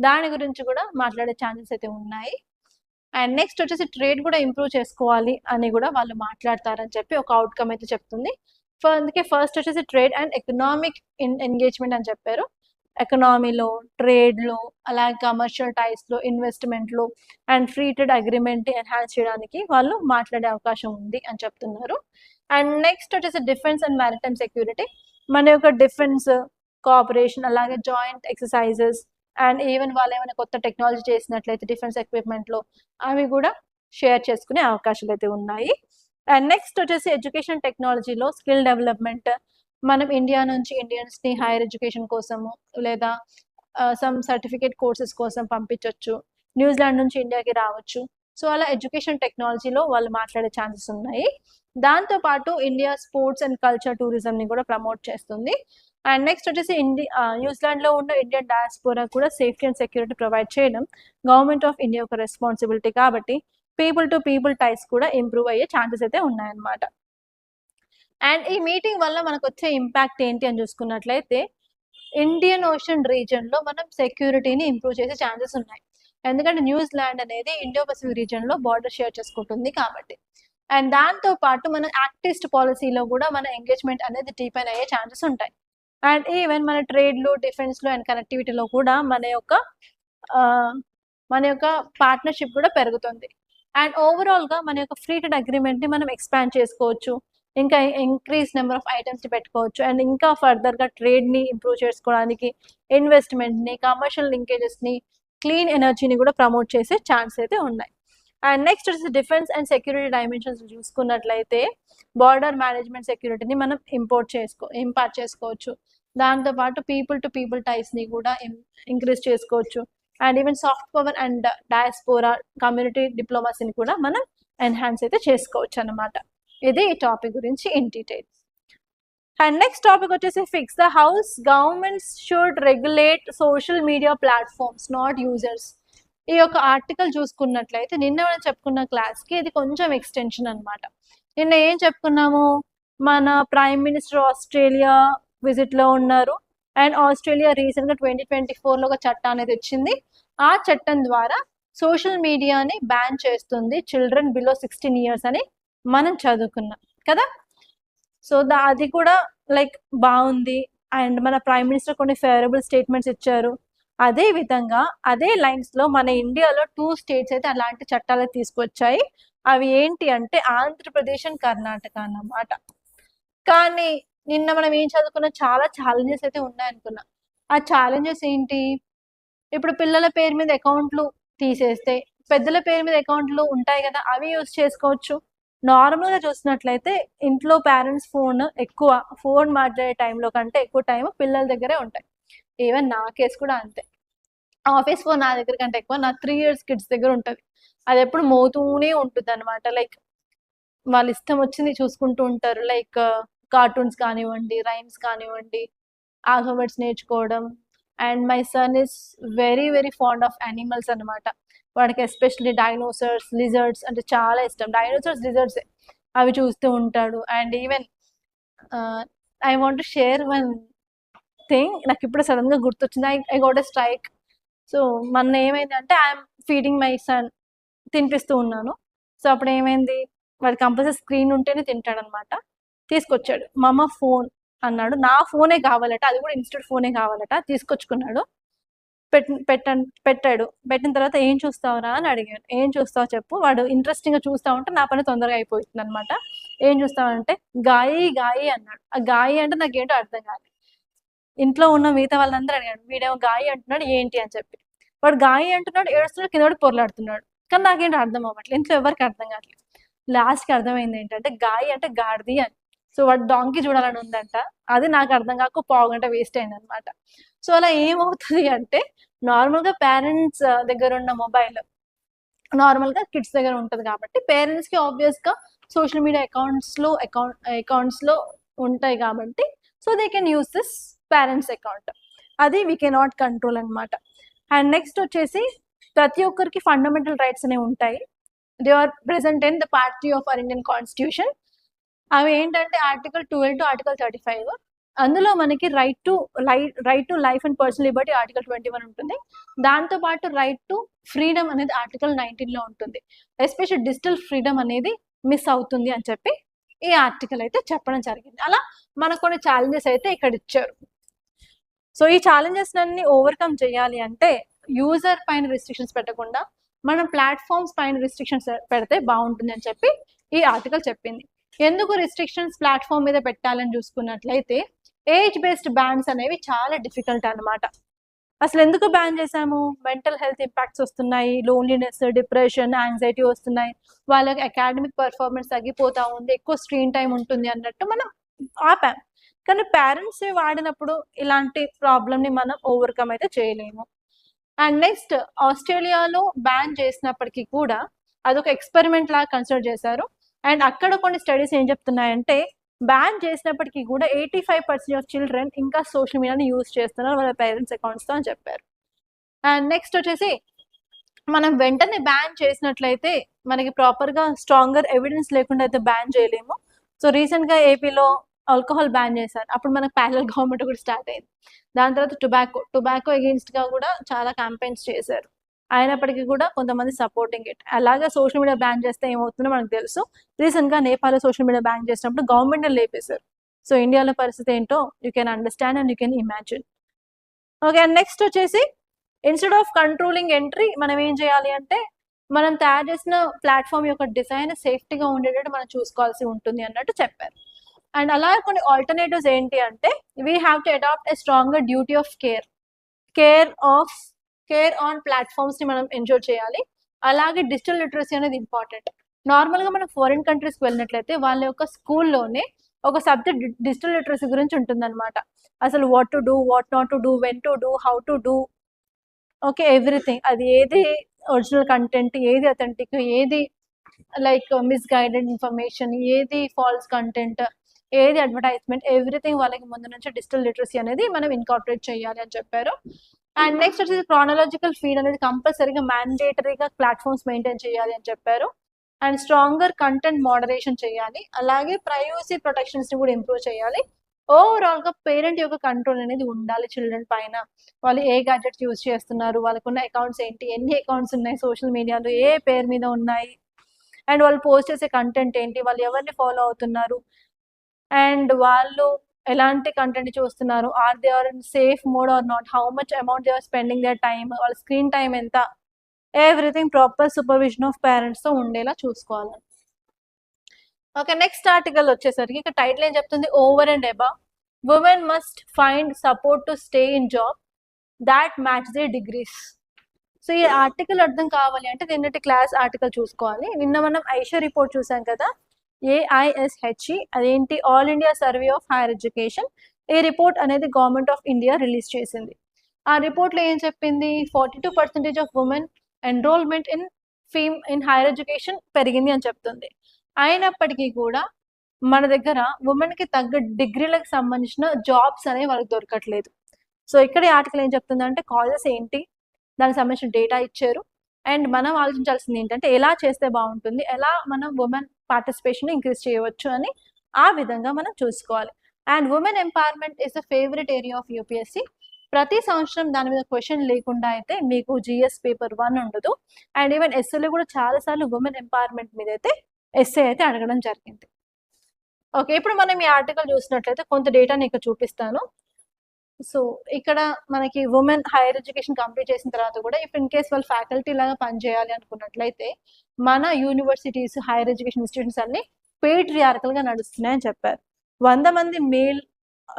దాని గురించి కూడా మాట్లాడే ఛాన్సెస్ అయితే ఉన్నాయి. అండ్ నెక్స్ట్ వచ్చేసి ట్రేడ్ కూడా ఇంప్రూవ్ చేసుకోవాలి అని కూడా వాళ్ళు మాట్లాడతారని చెప్పి ఒక అవుట్కమ్ అయితే చెప్తుంది. అందుకే ఫస్ట్ వచ్చేసి ట్రేడ్ అండ్ ఎకనామిక్ ఎంగేజ్మెంట్ అని చెప్పారు. ఎకనామీలో, ట్రేడ్లో, అలాగే కమర్షియల్ టైస్లో, ఇన్వెస్ట్మెంట్లో and free trade agreement enhance చేయడానికి వాళ్ళు మాట్లాడే అవకాశం ఉంది అని చెప్తున్నారు. అండ్ నెక్స్ట్ వచ్చేసి డిఫెన్స్ అండ్ మ్యారిటైమ్ సెక్యూరిటీ, మన యొక్క డిఫెన్స్ కోఆపరేషన్ అలాగే జాయింట్ ఎక్సర్సైజెస్ అండ్ ఈవెన్ వాళ్ళు ఏమైనా కొత్త టెక్నాలజీ చేసినట్లయితే డిఫెన్స్ ఎక్విప్మెంట్లో అవి కూడా షేర్ చేసుకునే అవకాశాలు అయితే ఉన్నాయి. అండ్ నెక్స్ట్ వచ్చేసి ఎడ్యుకేషన్ టెక్నాలజీలో స్కిల్ డెవలప్మెంట్, మనం ఇండియా నుంచి ఇండియన్స్ని హైయర్ ఎడ్యుకేషన్ కోసము లేదా సమ్ సర్టిఫికేట్ కోర్సెస్ కోసం పంపించవచ్చు, న్యూజిలాండ్ నుంచి ఇండియాకి రావచ్చు. సో అలా ఎడ్యుకేషన్ టెక్నాలజీలో వాళ్ళు మాట్లాడే ఛాన్సెస్ ఉన్నాయి. దాంతోపాటు ఇండియా స్పోర్ట్స్ అండ్ కల్చర్ టూరిజంని కూడా ప్రమోట్ చేస్తుంది. అండ్ నెక్స్ట్ వచ్చేసి న్యూజిలాండ్లో ఉన్న ఇండియన్ డయాస్పోరా కూడా సేఫ్టీ అండ్ సెక్యూరిటీ ప్రొవైడ్ చేయడం గవర్నమెంట్ ఆఫ్ ఇండియా ఒక రెస్పాన్సిబిలిటీ, కాబట్టి పీపుల్ టు పీపుల్ టైస్ కూడా ఇంప్రూవ్ అయ్యే ఛాన్సెస్ అయితే ఉన్నాయన్నమాట. అండ్ ఈ మీటింగ్ వల్ల మనకు వచ్చే ఇంపాక్ట్ ఏంటి అని చూసుకున్నట్లయితే ఇండియన్ ఓషన్ రీజియన్లో మనం సెక్యూరిటీని ఇంప్రూవ్ చేసే ఛాన్సెస్ ఉన్నాయి, ఎందుకంటే న్యూజిలాండ్ అనేది ఇండో పసిఫిక్ రీజియన్లో బార్డర్ షేర్ చేసుకుంటుంది కాబట్టి. అండ్ దాంతో పాటు మన యాక్టిస్ట్ పాలసీలో కూడా మన ఎంగేజ్మెంట్ అనేది డీపెన్ అయ్యే ఛాన్సెస్ ఉంటాయి. అండ్ ఈవెన్ మన ట్రేడ్లో, డిఫెన్స్లో అండ్ కనెక్టివిటీలో కూడా మన యొక్క పార్ట్నర్షిప్ కూడా పెరుగుతుంది. అండ్ ఓవరాల్గా మన యొక్క ఫ్రీ ట్రేడ్ అగ్రిమెంట్ని మనం ఎక్స్పాండ్ చేసుకోవచ్చు, ఇంకా ఇంక్రీజ్ నెంబర్ ఆఫ్ ఐటమ్స్ని పెట్టుకోవచ్చు. అండ్ ఇంకా ఫర్దర్గా ట్రేడ్ని ఇంప్రూవ్ చేసుకోవడానికి ఇన్వెస్ట్మెంట్ని, కమర్షియల్ లింకేజెస్ని, క్లీన్ ఎనర్జీని కూడా ప్రమోట్ చేసే ఛాన్స్ అయితే ఉన్నాయి. అండ్ నెక్స్ట్ వచ్చేసి డిఫెన్స్ అండ్ సెక్యూరిటీ డైమెన్షన్స్ చూసుకున్నట్లయితే బార్డర్ మేనేజ్మెంట్ సెక్యూరిటీని మనం ఇంపార్ట్ చేసుకోవచ్చు. దాంతోపాటు పీపుల్ టు పీపుల్ టైస్ని కూడా ఇంక్రీజ్ చేసుకోవచ్చు. And even soft power and diaspora community డిప్లొమసీని కూడా మనం ఎన్హాన్స్ అయితే చేసుకోవచ్చు అన్నమాట. ఇది ఈ టాపిక్ గురించి in details. And next topic వచ్చేసి fix the house governments should regulate social media platforms not users. ఈ యొక్క ఆర్టికల్ చూసుకున్నట్లయితే నిన్న మనం చెప్పుకున్న క్లాస్కి ఇది కొంచెం ఎక్స్టెన్షన్ అనమాట. నిన్న ఏం చెప్పుకున్నాము, మన ప్రైమ్ మినిస్టర్ ఆస్ట్రేలియా విజిట్లో ఉన్నారు. అండ్ ఆస్ట్రేలియా రీసెంట్గా 2024లో ఒక చట్టాన్ని తెచ్చింది. ఆ చట్టం ద్వారా సోషల్ మీడియాని బ్యాన్ చేస్తుంది చిల్డ్రన్ బిలో 16 years అని మనం చదువుకున్నాం కదా. సో అది కూడా లైక్ బాగుంది. అండ్ మన ప్రైమ్ మినిస్టర్ కొన్ని ఫేవరబుల్ స్టేట్మెంట్స్ ఇచ్చారు. అదే విధంగా అదే లైన్స్‌లో మన ఇండియాలో 2 స్టేట్స్ అయితే అలాంటి చట్టాలు తీసుకొచ్చాయి. అవి ఏంటి అంటే ఆంధ్రప్రదేశ్ అండ్ కర్ణాటక అన్నమాట. కానీ నిన్న మనం ఏం చదువుకున్నాం, చాలా ఛాలెంజెస్ అయితే ఉన్నాయనుకున్నాం. ఆ ఛాలెంజెస్ ఏంటి? ఇప్పుడు పిల్లల పేరు మీద అకౌంట్లు తీసేస్తే, పెద్దల పేరు మీద అకౌంట్లు ఉంటాయి కదా! అవి యూజ్ చేసుకోవచ్చు. నార్మల్‌గా చూసినట్లయితే ఇంట్లో పేరెంట్స్ ఫోన్ మాట్లాడే టైంలో కంటే ఎక్కువ టైం పిల్లల దగ్గరే ఉంటాయి. ఈవెన్ నా కేస్ కూడా అంతే. ఆఫీస్ ఫోన్ నా దగ్గర కంటే ఎక్కువ నా 3 ఇయర్స్ కిడ్స్ దగ్గర ఉంటది. అదెప్పుడు మోగుతూనే ఉంటుందనమాట. లైక్ వాళ్ళ ఇష్టం వచ్చింది చూసుకుంటూ ఉంటారు. లైక్ కార్టూన్స్ కానివ్వండి, రైమ్స్ కానివ్వండి, ఆల్ఫాబెట్స్ నేర్చుకోవడం. And my son is very very fond of animals అనమాట. వాడికి ఎస్పెషల్లీ డైనోసార్స్, లిజర్డ్స్ అంటే చాలా ఇష్టం. డైనోసార్స్, లిజర్డ్సే అవి చూస్తూ ఉంటాడు. And even I want to share one thing. నాకు ఇప్పుడు సడన్ గా గుర్తొచ్చింది. I got a strike. So మొన్న ఏమైందంటే ఐఎమ్ ఫీడింగ్ మై సన్, తినిపిస్తూ ఉన్నాను. సో అప్పుడు ఏమైంది, వాడు కంపల్సరీ స్క్రీన్ ఉంటేనే తింటాడనమాట. తీసుకొచ్చాడు. మమ్మ ఫోన్ అన్నాడు. నా ఫోనే కావాలట, అది కూడా ఇన్స్టెంట్ ఫోనే కావాలట. తీసుకొచ్చుకున్నాడు. పెట్టాడు. పెట్టిన తర్వాత ఏం చూస్తావురా అని అడిగాను. ఏం చూస్తావు చెప్పు. వాడు ఇంట్రెస్టింగ్ గా చూస్తా ఉంటే నా పని తొందరగా అయిపోతుంది అనమాట. ఏం చూస్తావంటే గాయి గాయి అన్నాడు. ఆ గాయి అంటే నాకేంటో అర్థం కాలేదు. ఇంట్లో ఉన్న మిగతా వాళ్ళందరూ అడిగాడు, వీడేమో గాయి అంటున్నాడు ఏంటి అని చెప్పి. వాడు గాయి అంటున్నాడు, ఏడుస్తున్నాడు, కింద పడి పొరలాడుతున్నాడు. కానీ నాకేంటో అర్థం అవ్వట్లేదు. ఇంట్లో ఎవరికి అర్థం కావట్లేదు. లాస్ట్‌కి అర్థమైంది ఏంటంటే గాయి అంటే గాడిది అని. సో వాడు డాంకీ చూడాలని ఉందంట. అది నాకు అర్థం కాక పావుగంట వేస్ట్ అయిందనమాట. సో అలా ఏమవుతది అంటే నార్మల్‌గా పేరెంట్స్ దగ్గర ఉన్న మొబైల్ నార్మల్‌గా కిడ్స్ దగ్గర ఉంటది కాబట్టి పేరెంట్స్‌కి ఆబ్వియస్‌గా సోషల్ మీడియా అకౌంట్స్‌లో ఉంటాయి కాబట్టి so they can use this parents account. అది వీ కెనాట్ కంట్రోల్ అనమాట. అండ్ నెక్స్ట్ వచ్చేసి ప్రతి ఒక్కరికి ఫండమెంటల్ రైట్స్ అనేవి ఉంటాయి. They are present in the party of our Indian constitution. అవి ఏంటంటే ఆర్టికల్ 12 టు ఆర్టికల్ 35. అందులో మనకి right to life and personal liberty article 21 ఉంటుంది. దాంతో పాటు రైట్ టు ఫ్రీడమ్ అనేది ఆర్టికల్ 19లో ఉంటుంది. ఎస్పెషల్ డిజిటల్ ఫ్రీడమ్ అనేది మిస్ అవుతుంది అని చెప్పి ఈ ఆర్టికల్ అయితే చెప్పడం జరిగింది. అలా మనకు కొన్ని ఛాలెంజెస్ అయితే ఇక్కడ ఇచ్చారు. సో ఈ ఛాలెంజెస్ అన్ని ఓవర్కమ్ చేయాలి అంటే యూజర్ పైన రిస్ట్రిక్షన్స్ పెట్టకుండా మనం ప్లాట్ఫామ్స్ పైన రిస్ట్రిక్షన్స్ పెడితే బాగుంటుంది అని చెప్పి ఈ ఆర్టికల్ చెప్పింది. ఎందుకు రిస్ట్రిక్షన్స్ ప్లాట్ఫామ్ మీద పెట్టాలని చూసుకున్నట్లయితే ఏజ్ బేస్డ్ బ్యాన్స్ అనేవి చాలా డిఫికల్ట్ అనమాట. అసలు ఎందుకు బ్యాన్ చేశాము? మెంటల్ హెల్త్ ఇంపాక్ట్స్ వస్తున్నాయి, లోన్లీనెస్, డిప్రెషన్, యాంగ్జైటీ వస్తున్నాయి, వాళ్ళకి అకాడమిక్ పర్ఫార్మెన్స్ తగ్గిపోతా ఉంది, ఎక్కువ స్క్రీన్ టైం ఉంటుంది అన్నట్టు మనం ఆపాం. కానీ పేరెంట్స్ వాడినప్పుడు ఇలాంటి ప్రాబ్లమ్ని మనం ఓవర్కమ్ అయితే చేయలేము. అండ్ నెక్స్ట్ ఆస్ట్రేలియాలో బ్యాన్ చేసినప్పటికీ కూడా అదొక ఎక్స్పెరిమెంట్ లాగా కన్సిడర్ చేశారు. అండ్ అక్కడ కొన్ని స్టడీస్ ఏం చెప్తున్నాయంటే బ్యాన్ చేసినప్పటికీ కూడా 85% ఆఫ్ చిల్డ్రన్ ఇంకా సోషల్ మీడియాని యూజ్ చేస్తున్నారు వాళ్ళ పేరెంట్స్ అకౌంట్స్తో అని చెప్పారు. అండ్ నెక్స్ట్ వచ్చేసి మనం వెంటనే బ్యాన్ చేసినట్లయితే మనకి ప్రాపర్గా స్ట్రాంగర్ ఎవిడెన్స్ లేకుండా అయితే బ్యాన్ చేయలేము. సో రీసెంట్గా ఏపీలో ఆల్కహాల్ బ్యాన్ చేశారు. అప్పుడు మనకు ప్యారలల్ గవర్నమెంట్ కూడా స్టార్ట్ అయింది. దాని తర్వాత టొబాకో అగెయిన్స్ట్గా కూడా చాలా క్యాంపెయిన్స్ చేశారు. అయినప్పటికీ కూడా కొంతమంది సపోర్టింగ్ ఇట్. అలాగే సోషల్ మీడియా బ్యాన్ చేస్తే ఏమవుతుందో మనకు తెలుసు. రీసెంట్గా నేపాల్లో సోషల్ మీడియా బ్యాన్ చేసినప్పుడు గవర్నమెంట్ని లేపేశారు. సో ఇండియాలో పరిస్థితి ఏంటో you can understand and you can imagine. Okay, and next వచ్చేసి ఇన్స్టెడ్ ఆఫ్ కంట్రోలింగ్ ఎంట్రీ మనం ఏం చేయాలి అంటే మనం తయారు చేసిన ప్లాట్ఫామ్ యొక్క డిజైన్ సేఫ్టీగా ఉండేటట్టు మనం చూసుకోవాల్సి ఉంటుంది అన్నట్టు చెప్పారు. అండ్ అలా కొన్ని ఆల్టర్నేటివ్స్ ఏంటి అంటే we have to adopt a stronger duty of care on platforms ని మనం ఎంజాయ్ చేయాలి. అలాగే డిజిటల్ లిటరసీ అనేది ఇంపార్టెంట్. నార్మల్గా మనం ఫారిన్ కంట్రీస్కి వెళ్ళినట్లయితే వాళ్ళ యొక్క స్కూల్లోనే ఒక సబ్జెక్ట్ డిజిటల్ లిటరసీ గురించి ఉంటుందన్నమాట. అసలు what to do, what not to do, when to do, how to do, okay everything. అది ఏది ఒరిజినల్ కంటెంట్, ఏది అథెంటిక్, ఏది లైక్ మిస్గైడెడ్ ఇన్ఫర్మేషన్, ఏది ఫాల్స్ కంటెంట్, ఏది అడ్వర్టైజ్మెంట్, ఎవ్రీథింగ్ వాళ్ళకి ముందు నుంచి డిజిటల్ లిటరసీ అనేది మనం ఇన్కార్పొరేట్ చేయాలి అని చెప్పారు. అండ్ నెక్స్ట్ వచ్చేసి క్రానలాజికల్ ఫీడ్ అనేది కంపల్సరీగా మ్యాండేటరీగా ప్లాట్ఫామ్స్ మెయింటైన్ చేయాలి అని చెప్పారు. అండ్ స్ట్రాంగర్ కంటెంట్ మోడరేషన్ చేయాలి. అలాగే ప్రైవసీ ప్రొటెక్షన్స్ ని కూడా ఇంప్రూవ్ చేయాలి. ఓవరాల్ గా పేరెంట్ యొక్క కంట్రోల్ అనేది ఉండాలి చిల్డ్రన్ పైన. వాళ్ళు ఏ గ్యాడ్జెట్స్ యూజ్ చేస్తున్నారు, వాళ్ళకున్న అకౌంట్స్ ఏంటి, ఎన్ని అకౌంట్స్ ఉన్నాయి సోషల్ మీడియాలో, ఏ పేరు మీద ఉన్నాయి, అండ్ వాళ్ళు పోస్ట్ చేసే కంటెంట్ ఏంటి, వాళ్ళు ఎవరిని ఫాలో అవుతున్నారు, అండ్ వాళ్ళు ఎలాంటి కంటెంట్ చూస్తున్నారు, or they are in safe mode or not, how much amount they are spending their time, వాళ్ళ స్క్రీన్ టైం ఎంత, ఎవ్రీథింగ్ ప్రాపర్ సూపర్విజన్ ఆఫ్ పేరెంట్స్తో ఉండేలా చూసుకోవాలి. ఓకే, నెక్స్ట్ ఆర్టికల్ వచ్చేసరికి ఇక టైటిల్ ఏం చెప్తుంది, over and above women must find support to stay in job that match they degrees. So ఈ ఆర్టికల్ అర్థం కావాలి అంటే నిన్నటి క్లాస్ ఆర్టికల్ చూసుకోవాలి. నిన్న మనం ఐషా రిపోర్ట్ చూసాం కదా, AISHE, అదేంటి, all India survey of higher education. ఈ రిపోర్ట్ అనేది గవర్నమెంట్ ఆఫ్ ఇండియా రిలీజ్ చేసింది. ఆ రిపోర్ట్లో ఏం చెప్పింది, 42% of women enrolment in higher education పెరిగింది అని చెప్తుంది. అయినప్పటికీ కూడా మన దగ్గర ఉమెన్కి తగ్గ డిగ్రీలకు సంబంధించిన జాబ్స్ అనేవి వాళ్ళకి దొరకట్లేదు. సో ఇక్కడ ఈ ఆర్టికల్ ఏం చెప్తుందంటే కాజెస్ ఏంటి, దానికి సంబంధించిన డేటా ఇచ్చారు. అండ్ మనం ఆలోచించాల్సింది ఏంటంటే ఎలా చేస్తే బాగుంటుంది, ఎలా మనం ఉమెన్ పార్టిసిపేషన్ ఇంక్రీజ్ చేయవచ్చు అని ఆ విధంగా మనం చూసుకోవాలి. And women empowerment is the favourite area of UPSC. ప్రతి సంవత్సరం దాని మీద క్వశ్చన్ లేకుండా అయితే మీకు జిఎస్ పేపర్ 1 ఉండదు. అండ్ ఈవెన్ ఎస్ఏలో కూడా చాలాసార్లు ఉమెన్ ఎంపవర్మెంట్ మీద అయితే ఎస్ఏ అయితే అడగడం జరిగింది. ఓకే, ఇప్పుడు మనం ఈ ఆర్టికల్ చూసినట్లయితే కొంత డేటాని ఇక్కడ చూపిస్తాను. సో ఇక్కడ మనకి ఉమెన్ హైయర్ ఎడ్యుకేషన్ కంప్లీట్ చేసిన తర్వాత కూడా ఇఫ్ ఇన్ కేస్ వాళ్ళు ఫ్యాకల్టీ లాగా పనిచేయాలి అనుకున్నట్లయితే మన యూనివర్సిటీస్, హైయర్ ఎడ్యుకేషన్ ఇన్స్టిట్యూషన్స్ అన్ని పేట్రియార్కల్గా నడుస్తున్నాయని చెప్పారు. 100 మంది మేల్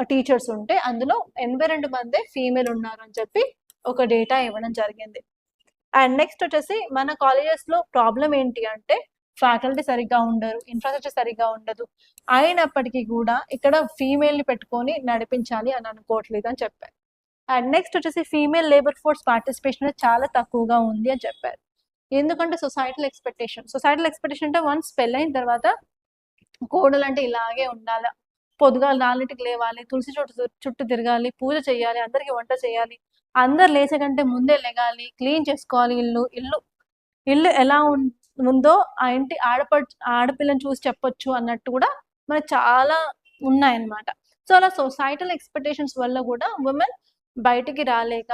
టీచర్స్ ఉంటే అందులో 82 మందే ఫీమేల్ ఉన్నారు అని చెప్పి ఒక డేటా ఇవ్వడం జరిగింది. అండ్ నెక్స్ట్ వచ్చేసి మన కాలేజెస్లో ప్రాబ్లం ఏంటి అంటే ఫ్యాకల్టీ సరిగ్గా ఉండరు, ఇన్ఫ్రాస్ట్రక్చర్ సరిగ్గా ఉండదు. అయినప్పటికీ కూడా ఇక్కడ ఫీమేల్ని పెట్టుకొని నడిపించాలి అని అనుకోవట్లేదు అని చెప్పారు. అండ్ నెక్స్ట్ వచ్చేసి ఫీమేల్ లేబర్ ఫోర్స్ పార్టిసిపేషన్ చాలా తక్కువగా ఉంది అని చెప్పారు. ఎందుకంటే సొసైటల్ ఎక్స్పెక్టేషన్ అంటే వన్స్ పెళ్ళైన తర్వాత కోడలు అంటే ఇలాగే ఉండాలి, పొద్దుగా 4ంటికి లేవాలి, తులసి చుట్టూ తిరగాలి, పూజ చేయాలి, అందరికీ వంట చేయాలి, అందరు లేచే కంటే ముందే లెగాలి, క్లీన్ చేసుకోవాలి, ఇల్లు ఎలా ఉందో ఆ ఇంటి ఆడపిల్లని చూసి చెప్పొచ్చు అన్నట్టు కూడా మనకు చాలా ఉన్నాయన్నమాట. సో అలా సొసైటల్ ఎక్స్పెక్టేషన్స్ వల్ల కూడా ఉమెన్ బయటికి రాలేక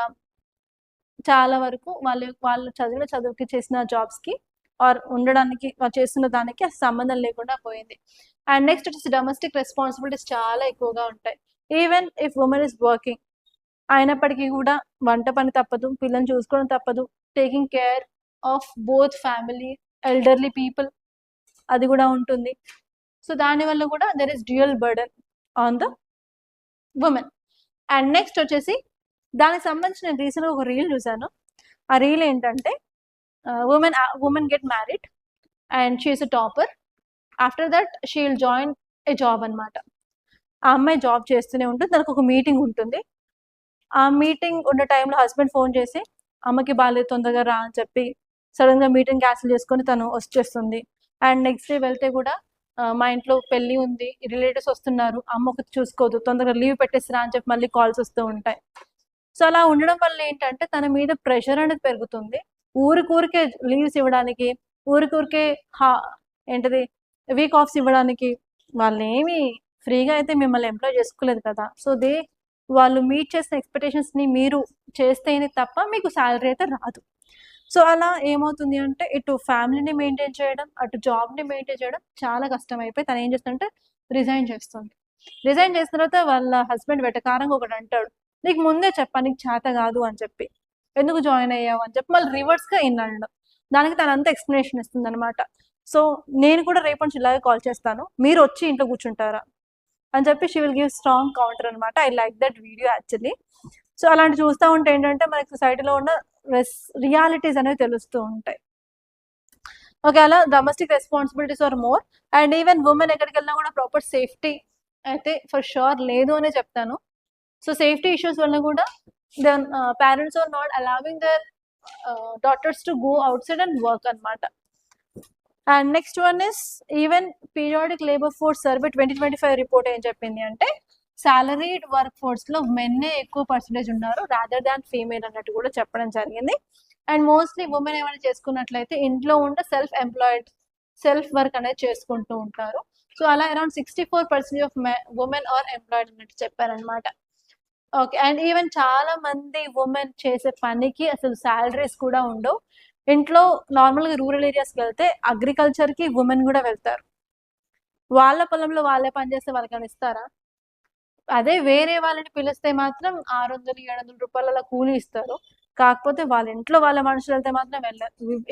చాలా వరకు వాళ్ళు చదువుకి చేసిన జాబ్స్కి ఆర్ ఉండడానికి చేస్తున్న దానికి సంబంధం లేకుండా పోయింది. అండ్ నెక్స్ట్ వచ్చేసి డొమెస్టిక్ రెస్పాన్సిబిలిటీస్ చాలా ఎక్కువగా ఉంటాయి. Even if women is working అయినప్పటికీ కూడా వంట పని తప్పదు, పిల్లల్ని చూసుకోవడం తప్పదు, taking care of both family, elderly people అది కూడా ఉంటుంది. సో దానివల్ల కూడా there is dual burden on the women. And next వచ్చేసి దానికి సంబంధించిన రీసెంట్గా ఒక రీల్ చూశాను. ఆ రీల్ ఏంటంటే women get married and she is a topper. After that she will join a job అనమాట. ఆ అమ్మాయి జాబ్ చేస్తూనే ఉంటుంది, తనకు ఒక మీటింగ్ ఉంటుంది. ఆ మీటింగ్ ఉన్న టైంలో హస్బెండ్ ఫోన్ చేసి అమ్మకి బాగాలేదు తొందరగా రా అని చెప్పి సడన్గా మీటింగ్ క్యాన్సిల్ చేసుకొని తను వచ్చేస్తుంది. అండ్ నెక్స్ట్ డే వెళ్తే కూడా మా ఇంట్లో పెళ్ళి ఉంది, రిలేటివ్స్ వస్తున్నారు, అమ్మ ఒకటి చూసుకోదు, తొందరగా లీవ్ పెట్టేసిరా అని చెప్పి మళ్ళీ కాల్స్ వస్తూ ఉంటాయి. సో అలా ఉండడం వల్ల ఏంటంటే తన మీద ప్రెషర్ అనేది పెరుగుతుంది. ఊరికే లీవ్స్ ఇవ్వడానికి, ఊరికే ఏంటిది వీక్ ఆఫ్స్ ఇవ్వడానికి, వాళ్ళు ఏమి ఫ్రీగా అయితే మిమ్మల్ని ఎంప్లాయ్ చేసుకోలేదు కదా. సో వాళ్ళు మీట్ చేసిన ఎక్స్పెక్టేషన్స్ని మీరు చేస్తేనే తప్ప మీకు శాలరీ అయితే రాదు. సో అలా ఏమవుతుంది అంటే ఇటు ఫ్యామిలీని మెయింటైన్ చేయడం, అటు జాబ్ని మెయింటైన్ చేయడం చాలా కష్టం అయిపోయి తను ఏం చేస్తుందంటే రిజైన్ చేస్తుంది. రిజైన్ చేసిన తర్వాత వాళ్ళ హస్బెండ్ వెటకారంగా ఒకటి అంటాడు, నీకు ముందే చెప్పా నీకు చేత కాదు అని చెప్పి, ఎందుకు జాయిన్ అయ్యావు అని చెప్పి మళ్ళీ రివర్స్గా అనడం. దానికి తనంతా ఎక్స్ప్లెనేషన్ ఇస్తుంది అనమాట. సో నేను కూడా రేపటి నుంచి ఇలాగే కాల్ చేస్తాను, మీరు వచ్చి ఇంట్లో కూర్చుంటారా అని చెప్పి she will give strong counter అనమాట. I like that video actually. So అలాంటి చూస్తూ ఉంటే ఏంటంటే మనకి సొసైటీలో ఉన్న రియాలిటీస్ అనేవి తెలుస్తూ ఉంటాయి. ఓకే, అలా domestic responsibilities are more. And even women ఎక్కడికి వెళ్ళినా కూడా ప్రాపర్ సేఫ్టీ అయితే ఫర్ షూర్ లేదు అనే చెప్తాను. సో సేఫ్టీ ఇష్యూస్ వల్ల కూడా then parents are not allowing their daughters to go outside and work అనమాట. And next one is even periodic labour force survey 2025 report ఏం చెప్పింది అంటే సాలరీడ్ వర్క్ ఫోర్స్లో మెన్నే ఎక్కువ పర్సంటేజ్ ఉన్నారు రాదర్ దాన్ ఫీమేల్ అన్నట్టు కూడా చెప్పడం జరిగింది. అండ్ మోస్ట్లీ ఉమెన్ ఏమైనా చేసుకున్నట్లయితే ఇంట్లో ఉండే సెల్ఫ్ వర్క్ అనేది చేసుకుంటూ ఉంటారు. సో అలా around 64% of women are employed అన్నట్టు చెప్పారనమాట. ఓకే, అండ్ ఈవెన్ చాలా మంది ఉమెన్ చేసే పనికి అసలు శాలరీస్ కూడా ఉండవు. ఇంట్లో నార్మల్గా రూరల్ ఏరియాస్కి వెళ్తే అగ్రికల్చర్కి ఉమెన్ కూడా వెళ్తారు. వాళ్ళ పొలంలో వాళ్ళే పని చేస్తే వాళ్ళకని ఇస్తారా? అదే వేరే వాళ్ళని పిలిస్తే మాత్రం 600-700 రూపాయలు అలా కూలి ఇస్తారు. కాకపోతే వాళ్ళ ఇంట్లో వాళ్ళ మనుషులు వెళ్తే మాత్రం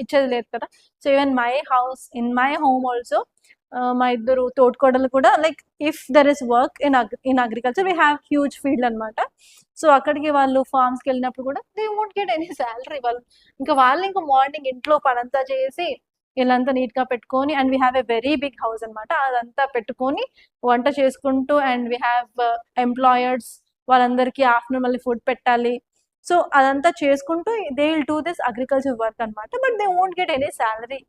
ఇచ్చేది లేదు కదా. So even in my home also మా ఇద్దరు తోటికోడలు కూడా like if there is work in agriculture we have huge field అనమాట. సో అక్కడికి వాళ్ళు ఫార్మ్స్కి వెళ్ళినప్పుడు కూడా they won't get any salary. వాళ్ళు ఇంకా మార్నింగ్ ఇంట్లో పనంతా చేసి ఇల్లంతా నీట్గా పెట్టుకొని and we have a very big house అనమాట. అదంతా పెట్టుకొని వంట చేసుకుంటూ అండ్ వీ హ్యావ్ ఎంప్లాయర్స్, వాళ్ళందరికీ ఆఫ్టర్నూన్ మళ్ళీ ఫుడ్ పెట్టాలి. సో అదంతా చేసుకుంటూ they will do this agriculture work అనమాట. But they won't get any salary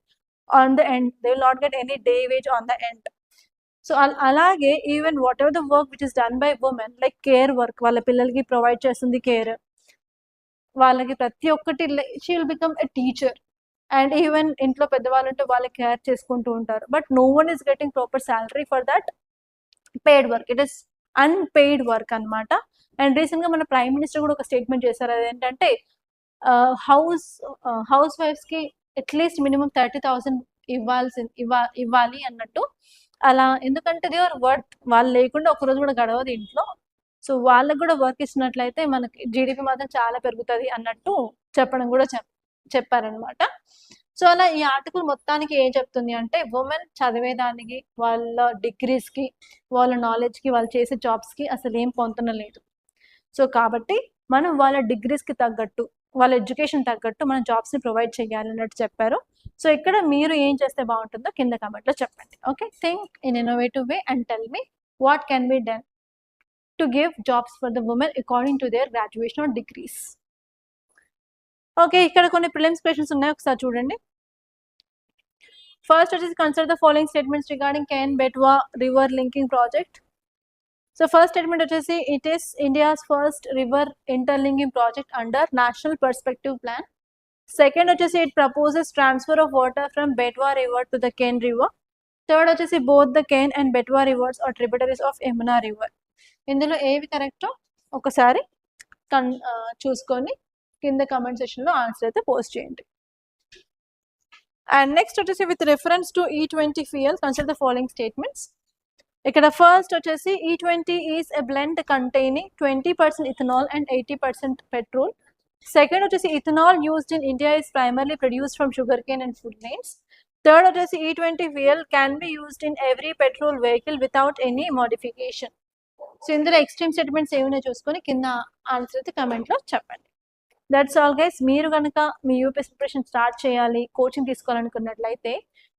on the end. They will not get any day wage on the end. So అలాగే even whatever the work which is done by women like care work, వాళ్ళ పిల్లలకి provide చేస్తుంది care, వాళ్ళకి ప్రతి ఒక్కటి she will become a teacher. And even ఇంట్లో పెద్దవాళ్ళు ఉంటే వాళ్ళకి కేర్ చేసుకుంటూ ఉంటారు. But no one is getting proper salary for that paid work. It is unpaid work అనమాట. అండ్ రీసెంట్గా మన ప్రైమ్ మినిస్టర్ కూడా ఒక స్టేట్మెంట్ చేశారు. అదేంటంటే హౌస్ వైఫ్స్కి అట్లీస్ట్ మినిమం 30,000 ఇవ్వాలి అన్నట్టు. అలా ఎందుకంటే దే ఆర్ వర్క్, వాళ్ళు లేకుండా ఒకరోజు కూడా గడవదు ఇంట్లో. సో వాళ్ళకు కూడా వర్క్ ఇచ్చినట్లయితే మనకి జీడిపి మాత్రం చాలా పెరుగుతుంది అన్నట్టు చెప్పడం కూడా చెప్పారనమాట. సో అలా ఈ ఆర్టికల్ మొత్తానికి ఏం చెప్తుంది అంటే ఉమెన్ చదివేదానికి, వాళ్ళ డిగ్రీస్కి, వాళ్ళ నాలెడ్జ్కి, వాళ్ళు చేసే జాబ్స్కి అసలు ఏం పొందలేదు. సో కాబట్టి మనం వాళ్ళ డిగ్రీస్కి తగ్గట్టు, వాళ్ళ ఎడ్యుకేషన్ తగ్గట్టు మనం జాబ్స్ని ప్రొవైడ్ చేయాలి అన్నట్టు చెప్పారు. సో ఇక్కడ మీరు ఏం చేస్తే బాగుంటుందో కింద కామెంట్లో చెప్పండి. Okay, think in innovative way and tell me what can be done to give jobs for the women according to their graduation or degrees. Okay, ఇక్కడ కొన్ని ప్రిలిమ్స్ క్వశ్చన్స్ ఉన్నాయి, ఒకసారి చూడండి. ఫస్ట్ వచ్చేసి consider the following statements regarding Ken Betwa river linking project. So first statement వచ్చేసి it is India's first river interlinking project under national perspective plan. Second వచ్చేసి it proposes transfer of water from Betwa river to the Ken river. Third వచ్చేసి both the Ken and Betwa rivers are tributaries of Yamuna river. ఇందులో ఏవి కరెక్టో ఒకసారి చూసుకొని కింద comment సెక్షన్లో answer అయితే పోస్ట్ చేయండి. అండ్ నెక్స్ట్ వచ్చేసి with reference to E20 fuel consider the following statements. ఇక్కడ ఫస్ట్ వచ్చేసి E20 is a blend containing 20% ethanol and 80% petrol. Second వచ్చేసి ethanol used in India is primarily produced from sugar cane and food grains. Third వచ్చేసి E20 fuel can be used in every petrol vehicle without any modification. So ఇందులో extreme statements ఏమైనా చూసుకొని కింద answer అయితే కమెంట్లో చెప్పండి. That's all guys. మీరు కనుక మీ యూపీఎస్సీ ప్రిపరేషన్ స్టార్ట్ చేయాలి, కోచింగ్ తీసుకోవాలనుకున్నట్లయితే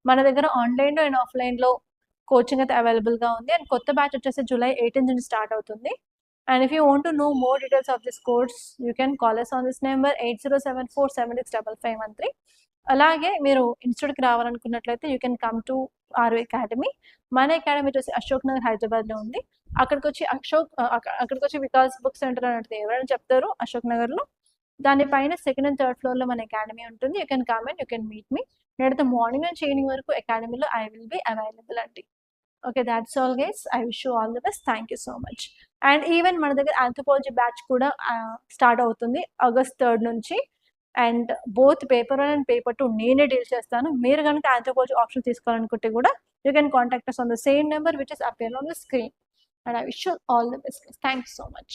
మన దగ్గర ఆన్లైన్లో అండ్ ఆఫ్లైన్లో కోచింగ్ అయితే అవైలబుల్గా ఉంది. అండ్ కొత్త బ్యాచ్ వచ్చేసి July 18 నుంచి స్టార్ట్ అవుతుంది. And if you want to know more details of this course you can call us on this number 8074765513. అలాగే మీరు ఇన్స్టిట్యూట్కి రావాలనుకున్నట్లయితే you can come to RV academy. మన అకాడమీ వచ్చేసి అశోక్ నగర్ హైదరాబాద్లో ఉంది. అక్కడికి వచ్చి వికాస్ బుక్ సెంటర్ అనేది ఎవరైనా చెప్తారు అశోక్ నగర్లో. దానిపైన సెకండ్ అండ్ థర్డ్ ఫ్లోర్లో మన అకాడమీ ఉంటుంది. You can come and you can meet me. నేనైతే మార్నింగ్ నుంచి ఈవినింగ్ వరకు అకాడమీలో ఐ విల్ బి అవైలబుల్ అండి. Okay, that's all guys. I wish you all the best. Thank you so much. And even మన దగ్గర anthropology batch కూడా start అవుతుంది August 3rd నుంచి. And both paper 1 and paper 2 నేనే deal చేస్తాను. మీరు కనుక ఆంథ్రోపాలజీ ఆప్షన్ తీసుకోవాలనుకుంటే కూడా you can contact us on the same number which is appear on the screen. And I wish you all the best. Thanks so much.